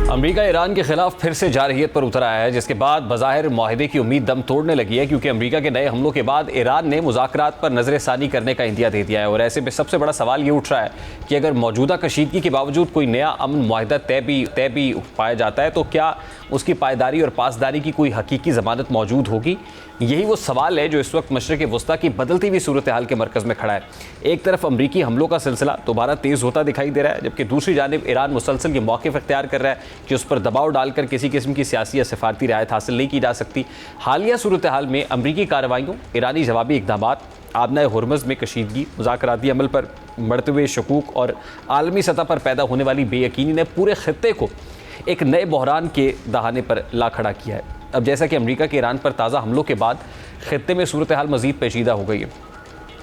America Iran के खिलाफ फिर से जारहियत पर उतर आया है, जिसके बाद बज़ाहिर मुआहदे की उम्मीद दम तोड़ने लगी है, क्योंकि अमेरिका के नए हमलों के बाद ईरान ने मुज़ाकरात पर नज़रसानी करने का इंदिया दे दिया है। और ऐसे में सबसे बड़ा सवाल ये उठ रहा है कि अगर मौजूदा कशीदगी के बावजूद कोई नया अमन मुआहदा तय भी पाया जाता है तो क्या उसकी पायदारी और पासदारी की कोई हकीकी ज़मानत मौजूद होगी। यही वो सवाल है जो इस वक्त मशरिक़ वस्ता की बदलती हुई सूरत हाल के मरकज़ में खड़ा है। एक तरफ अमरीकी हमलों का सिलसिला दोबारा तेज़ होता दिखाई दे रहा है, जबकि दूसरी जानिब ईरान मुसलसल ये मौक़िफ़ इख्तियार कर रहा है कि उस पर दबाव डालकर किसी किस्म की सियासी या सफारती रियायत हासिल नहीं की जा सकती। हालिया सूरत हाल में अमरीकी कार्रवाइयों, ईरानी जवाबी इक़दामात, आबनाए हुर्मुज़ में कशीदगी, मुज़ाकराती अमल पर बढ़ते हुए शकूक और आलमी सतह पर पैदा होने वाली बेयकीनी ने पूरे खित्ते को एक नए बहरान के दहाने पर ला खड़ा किया है। अब जैसा कि अमेरिका के ईरान पर ताज़ा हमलों के बाद खित्ते में सूरत हाल मज़ीद पेचीदा हो गई है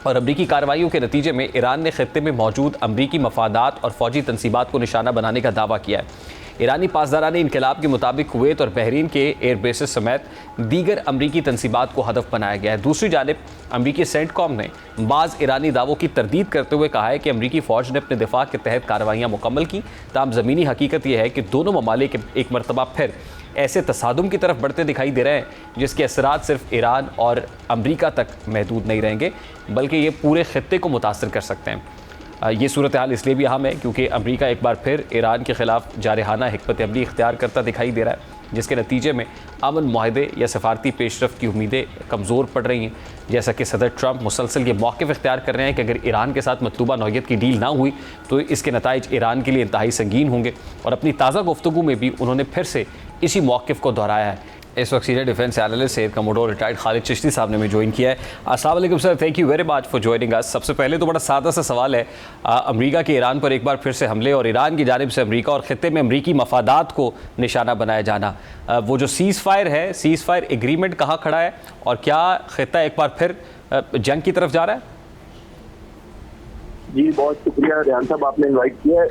और अमरीकी कार्रवाइयों के नतीजे में ईरान ने खित्ते में मौजूद अमरीकी मफादात और फ़ौजी तनसीबात को निशाना बनाने का दावा किया है। ईरानी पासदारानी इनकलाब के मुताबिक कुवैत और बहरीन के एयर बेसेस समेत दीगर अमरीकी तनसीबात को हदफ बनाया गया है। दूसरी जानिब अमरीकी सेंटकॉम ने बाज़ ईरानी दावों की तरदीद करते हुए कहा है कि अमरीकी फ़ौज ने अपने दिफा के तहत कार्रवाइयाँ मुकम्मल की। ताहम ज़मीनी हकीकत यह है कि दोनों ममालिक एक मरतबा फिर ऐसे तसादुम की तरफ बढ़ते दिखाई दे रहे हैं जिसके असरात सिर्फ ईरान और अमरीका तक महदूद नहीं रहेंगे, बल्कि ये पूरे खित्ते को मुतासर कर सकते हैं। ये सूरत हाल इसलिए भी अहम है क्योंकि अमरीका एक बार फिर ईरान के ख़िलाफ़ जारहाना हिकमत अमली इख्तियार करता दिखाई दे रहा है, जिसके नतीजे में अमन मुआहदे या सफारती पेशरफ की उम्मीदें कमज़ोर पड़ रही हैं। जैसा कि सदर ट्रंप मुसलसल ये मौक़िफ़ इख्तियार कर रहे हैं कि अगर ईरान के साथ मतलूबा नौयत की डील ना हुई तो इसके नताइज ईरान के लिए इंतहाई संगीन होंगे। और अपनी ताज़ा गुफ्तगू में भी उन्होंने फिर से इसी मौक़िफ़ को दोहराया है। इस वक्त senior defence analyst air commodore retired Khalid Chishti साहब ने हमें ज्वाइन किया है। अस्सलाम वालेकुम sir, thank you very much for joining us. सबसे पहले तो बड़ा सादा सा सवाल है, अमेरिका के ईरान पर एक बार फिर से हमले और ईरान की जानिब से अमेरिका और खित्ते में अमरीकी मफादात को निशाना बनाया जाना, वो जो सीज़ फायर है, सीज़ फायर एग्रीमेंट कहाँ खड़ा है और क्या खित्ता एक बार फिर जंग की तरफ जा रहा है? जी बहुत शुक्रिया रियान साहब, आपने इन्वाइट किया है।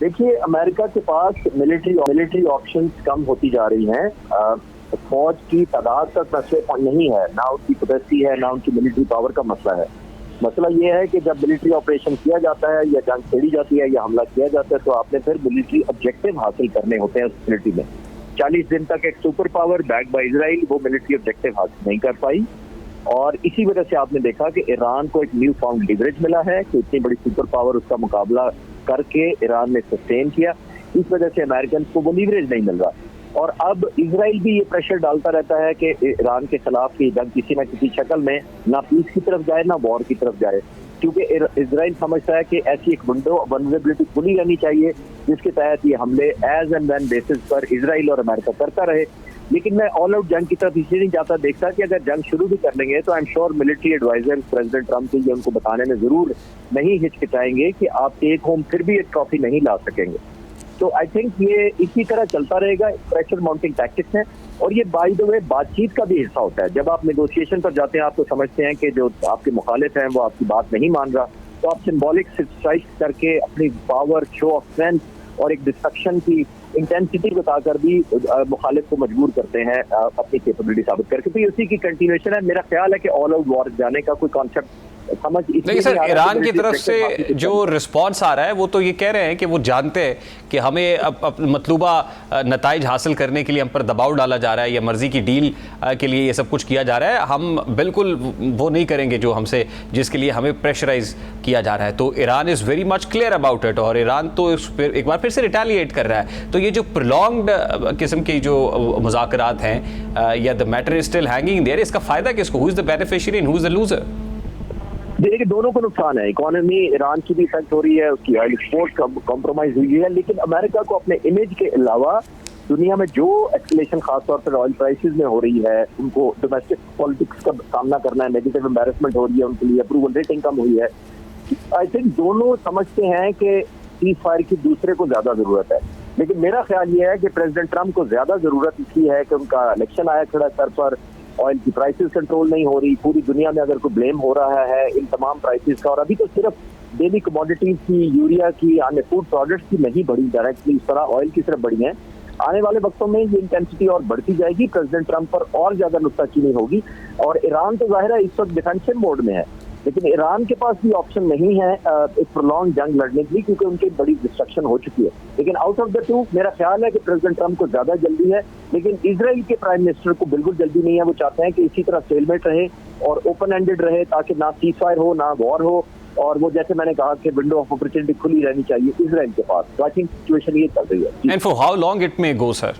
देखिए, अमेरिका के पास मिलिट्री ऑप्शंस कम होती जा रही हैं। फौज की तादाद तक मसले नहीं है, ना उनकी कैपेसिटी है, ना उनकी मिलिट्री पावर का मसला है। मसला ये है कि जब मिलिट्री ऑपरेशन किया जाता है या जंग छेड़ी जाती है या हमला किया जाता है तो आपने फिर मिलिट्री ऑब्जेक्टिव हासिल करने होते हैं उस मिलिट्री में। 40 दिन तक एक super power back by Israel वो मिलिट्री ऑब्जेक्टिव हासिल नहीं कर पाई और इसी वजह से आपने देखा कि ईरान को एक न्यू फाउंड लिवरेज मिला है कि इतनी बड़ी सुपर पावर उसका मुकाबला करके ईरान ने सस्टेन किया। इस वजह से अमेरिकन को वो लीवरेज नहीं मिल रहा और अब इजराइल भी ये प्रेशर डालता रहता है कि ईरान के खिलाफ ये जंग किसी न किसी शक्ल में ना पीस की तरफ जाए ना वॉर की तरफ जाए, क्योंकि इजराइल समझता है कि ऐसी एक विंडो वल्नरेबिलिटी खुली रहनी चाहिए जिसके तहत ये हमले एज एंड व्हेन बेसिस पर इजराइल और अमेरिका करता रहे। लेकिन मैं ऑल आउट जंग की तरफ इसलिए नहीं जाता, देखता कि अगर जंग शुरू भी कर लेंगे तो I am sure military adviser president Trump के लिए उनको बताने में जरूर नहीं हिचकिचाएंगे कि आप टेक होम फिर भी एक ट्रॉफी नहीं ला सकेंगे। तो आई थिंक ये इसी तरह चलता रहेगा, प्रेशर माउंटिंग टैक्टिक्स है और ये बाय द वे बातचीत का भी हिस्सा होता है। जब आप नेगोशिएशन पर जाते हैं आप तो समझते हैं कि जो आपके मुखालिफ हैं वो आपकी बात नहीं मान रहा, तो आप सिंबॉलिक स्ट्राइक करके अपनी पावर, शो ऑफ स्ट्रेंथ और एक डिस्ट्रक्शन की इंटेंसिटी बताकर भी मुखालिफ को मजबूर करते हैं अपनी कैपेबिलिटी साबित करके। तो ये उसी की कंटिन्यूएशन है। मेरा ख्याल है कि ऑल आउट वॉर जाने का कोई कॉन्सेप्ट समझ नहीं सर, ईरान की तरफ से जो रिस्पांस आ रहा है वो तो ये कह रहे हैं कि वो जानते हैं कि हमें मतलूबा नताइज हासिल करने के लिए हम पर दबाव डाला जा रहा है या मर्जी की डील के लिए ये सब कुछ किया जा रहा है, हम बिल्कुल वो नहीं करेंगे जो हमसे जिसके लिए हमें प्रेशराइज किया जा रहा है। तो Iran is very much clear about it और ईरान तो एक बार फिर से रिटेलिएट कर रहा है। तो ये जो प्रोलॉन्ग्ड किस्म की जो मुज़ाकरात हैं या the matter is still hanging there, इसका फ़ायदा किसको? Who is the beneficiary and who is the loser? देखिए, दोनों को नुकसान है। इकोनॉमी ईरान की भी इफेक्ट हो रही है, उसकी ऑयल एक्सपोर्ट कॉम्प्रोमाइज हुई है, लेकिन अमेरिका को अपने इमेज के अलावा दुनिया में जो एस्केलेशन खासतौर पर ऑयल प्राइसेस में हो रही है, उनको डोमेस्टिक पॉलिटिक्स का सामना करना है, नेगेटिव एम्बैरेसमेंट हो रही है, उनके लिए अप्रूवल रेटिंग कम हुई है। आई थिंक दोनों समझते हैं कि सीज फायर की दूसरे को ज्यादा जरूरत है, लेकिन मेरा ख्याल ये है कि प्रेसिडेंट ट्रंप को ज्यादा जरूरत इसलिए है कि उनका इलेक्शन आया खड़ा सर पर, ऑयल की प्राइसेस कंट्रोल नहीं हो रही, पूरी दुनिया में अगर कोई ब्लेम हो रहा है इन तमाम प्राइसेस का, और अभी तो सिर्फ डेली कमोडिटीज की, यूरिया की, अन्य फूड प्रोडक्ट्स की नहीं बढ़ी डायरेक्टली, इस तरह ऑयल की सिर्फ बढ़ी है। आने वाले वक्तों में ये इंटेंसिटी और बढ़ती जाएगी, प्रेसिडेंट ट्रंप पर और ज्यादा नुक्ताचीनी होगी और ईरान तो जाहिर है इस वक्त डिफेंसिव मोड में है। लेकिन ईरान के पास भी ऑप्शन नहीं है एक प्रोलॉन्ग जंग लड़ने के लिए, क्योंकि उनकी बड़ी डिस्ट्रक्शन हो चुकी है। लेकिन आउट ऑफ द टू मेरा ख्याल है कि प्रेसिडेंट ट्रंप को ज्यादा जल्दी है, लेकिन इजराइल के प्राइम मिनिस्टर को बिल्कुल जल्दी नहीं है। वो चाहते हैं कि इसी तरह स्टेलमेट रहे और ओपन एंडेड रहे, ताकि ना सीज फायर हो ना वॉर हो, और वो जैसे मैंने कहा कि विंडो ऑफ अपॉर्चुनिटी खुली रहनी चाहिए इजराइल के पास। तो आई थिंक सिचुएशन ये चल रही है। And for how long it may go sir?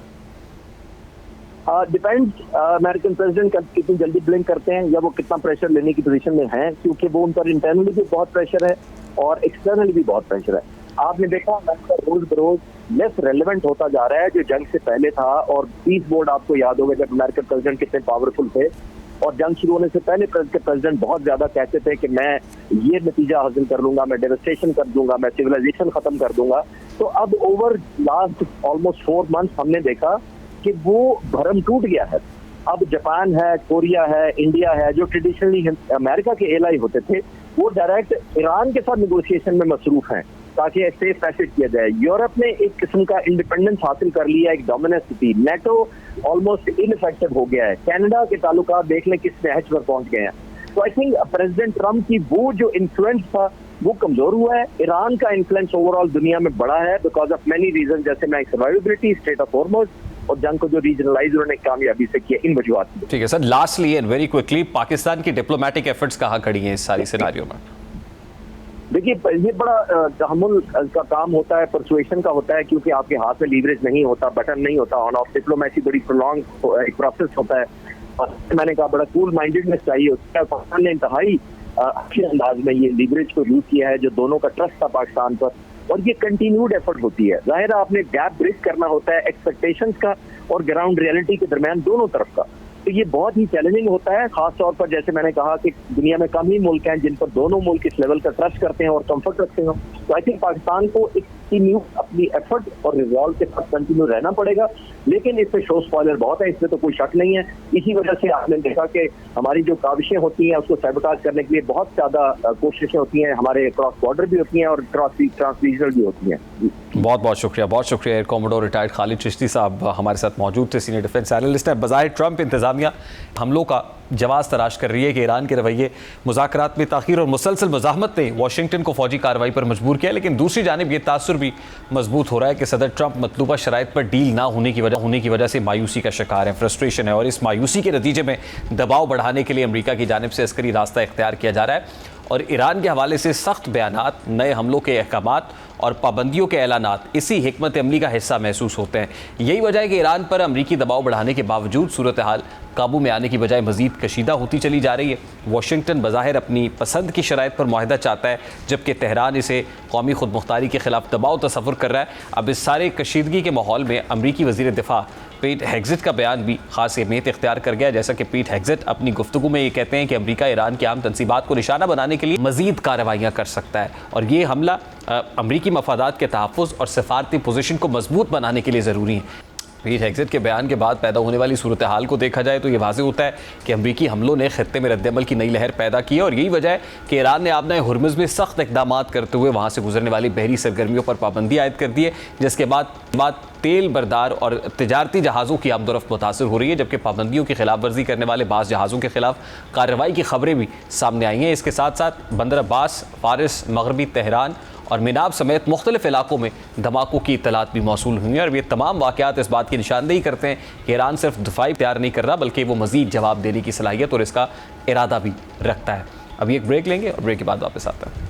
Depends American president कितनी जल्दी ब्लिंक करते हैं या वो कितना प्रेशर लेने की पोजीशन में हैं, क्योंकि वो उन पर इंटरनली भी बहुत प्रेशर है और एक्सटर्नली भी बहुत प्रेशर है। आपने देखा अमेरिका रोज बरोज लेस रेलेवेंट होता जा रहा है जो जंग से पहले था। और पीस बोर्ड आपको याद होगा जब अमेरिकन प्रेसिडेंट कितने पावरफुल थे, और जंग शुरू होने से पहले प्रेसिडेंट बहुत ज्यादा कहते थे कि मैं ये नतीजा हासिल कर लूंगा, मैं डेवस्टेशन कर दूंगा, मैं सिविलाइजेशन खत्म कर दूंगा। तो अब ओवर लास्ट ऑलमोस्ट 4 मंथ्स हमने देखा कि वो भरम टूट गया है। अब जापान है, कोरिया है, इंडिया है, जो ट्रेडिशनली अमेरिका के एलाई होते थे, वो डायरेक्ट ईरान के साथ नेगोशिएशन में मसरूफ हैं ताकि सेफ पैसेज किया जाए। यूरोप ने एक किस्म का इंडिपेंडेंस हासिल कर लिया, एक डोमिनेंस थी। नेटो ऑलमोस्ट इनइफेक्टिव हो गया है। कनाडा के ताल्लुकात देख लें किस नहज पर पहुंच गए हैं। तो आई थिंक प्रेसिडेंट ट्रंप की वो जो इन्फ्लुएंस था वो कमजोर हुआ है। ईरान का इन्फ्लुएंस ओवरऑल दुनिया में बड़ा है बिकॉज ऑफ मेनी रीजन, जैसे मैं सर्वाइवेबिलिटी, स्टेट ऑफ हॉर्मोज और जंग को जो रीजनलाइज उन्होंने कामयाबी से किया, इन वजूहात। ठीक है sir, lastly and very quickly, Pakistan की डिप्लोमेटिक एफर्ट्स कहाँ खड़ी हैं इस सारी सिनेरियो में? देखिए ये बड़ा तहम्मुल का काम होता है, परसुएशन का होता है, क्योंकि आपके हाथ में लीवरेज नहीं होता, बटन नहीं होता ऑन ऑफ। डिप्लोमेसी बड़ी प्रोलॉन्ग एक प्रोसेस होता है। और मैंने कहा बड़ा कूल माइंडेडनेस चाहिए होता है। पाकिस्तान ने इंतहाई अच्छे अंदाज में ये लीवरेज को यूज किया है, जो दोनों का ट्रस्ट था पाकिस्तान पर, और ये कंटिन्यूड एफर्ट होती है। जाहिर है आपने गैप ब्रिज करना होता है एक्सपेक्टेशंस का और ग्राउंड रियलिटी के दरमियान दोनों तरफ का। तो ये बहुत ही चैलेंजिंग होता है, खास तौर पर जैसे मैंने कहा कि दुनिया में कम ही मुल्क हैं जिन पर दोनों मुल्क इस लेवल का ट्रस्ट करते हैं और कंफर्ट रखते हैं। तो आई थिंक पाकिस्तान को एक कंटिन्यू अपनी एफर्ट और रिजॉल्व के साथ कंटिन्यू रहना पड़ेगा। लेकिन इसमें शो स्पॉइलर बहुत है, इसमें तो कोई शक नहीं है। इसी वजह से आपने देखा कि हमारी जो काविशें होती हैं उसको सैबोटाज करने के लिए बहुत ज्यादा कोशिशें होती हैं, हमारे क्रॉस बॉर्डर भी होती हैं और ट्रांस रीजनल भी होती हैं। बहुत बहुत शुक्रिया air commodore retired Khalid Chishti साहब हमारे साथ मौजूद थे, सीनियर डिफेंस एनालिस्ट हैं। बज़ाहिर ट्रंप इंतजामिया हमलों का जवाब तलाश कर रही है कि ईरान के रवैये, मुज़ाकरात में ताख़ीर और मुसलसल मुज़ाहमत ने वाशिंगटन को फौजी कार्रवाई पर मजबूर किया। लेकिन दूसरी जानिब ये तासुर भी मजबूत हो रहा है कि सदर ट्रंप मतलूबा शराइत पर डील ना होने की वजह से मायूसी का शिकार है, फ्रस्ट्रेशन है, और इस मायूसी के नतीजे में दबाव बढ़ाने के लिए अमरीका की जानिब से अस्करी रास्ता इख्तियार किया जा रहा है। और ईरान के हवाले से सख्त बयानात, नए हमलों के अहकामात और पाबंदियों के ऐलानात इसी हिकमत अमली का हिस्सा महसूस होते हैं। यही वजह है कि ईरान पर अमरीकी दबाव बढ़ाने के बावजूद सूरत हाल काबू में आने की बजाय मजीद कशीदा होती चली जा रही है। वाशिंगटन बज़ाहिर अपनी पसंद की शराइत पर मुआहदा चाहता है, जबकि तेहरान इसे कौमी खुद मुख्तारी के खिलाफ दबाव तस्वुर कर रहा है। अब इस सारे कशीदगी के माहौल में अमरीकी वज़ीर दिफा पीट हेग्ज़ेट का बयान भी खास अहमियत इख्तियार कर गया। जैसा कि पीट हेग्ज़ेट अपनी गुफ्तगू में ये कहते हैं कि अमरीका ईरान की आम तनसीबात को निशाना बनाने के लिए मज़ीद कार्रवाइयाँ कर सकता है, और ये हमला अमरीकी मफादात के तहफ़्फ़ुज़ और सफारती पोजीशन को मजबूत बनाने के लिए ज़रूरी है। पीट हेग्ज़ेट के बयान के बाद पैदा होने वाली सूरत हाल को देखा जाए तो ये वाज़ेह होता है कि अमरीकी हमलों ने खित्ते में रद्दअमल की नई लहर पैदा की है, और यही वजह है कि ईरान ने आबनाए हुर्मुज़ में सख्त इक़दाम करते हुए वहाँ से गुजरने वाली बहरी सरगर्मियों पर पाबंदी आयद कर दी है, जिसके बाद तेल बरदार और तिजारती जहाज़ों की आमदोरफ्त मुतासर हो रही है, जबकि पाबंदियों की खिलाफ वर्जी करने वाले बाज़ जहाज़ों के खिलाफ कार्रवाई की खबरें भी सामने आई हैं। इसके साथ साथ बंदर अब्बास, फारिस, मगरबी तेहरान और मिनाब समेत मुख्तलिफ इलाकों में धमाकों की इत्तलात भी मौसूल हुई हैं, और ये तमाम वाक़यात इस बात की निशानदेही करते हैं कि ईरान सिर्फ दिफाई तैयार नहीं कर रहा, बल्कि वो मज़ीद जवाब देने की सलाहियत और इसका इरादा भी रखता है। अभी एक ब्रेक लेंगे और ब्रेक के बाद वापस आते हैं।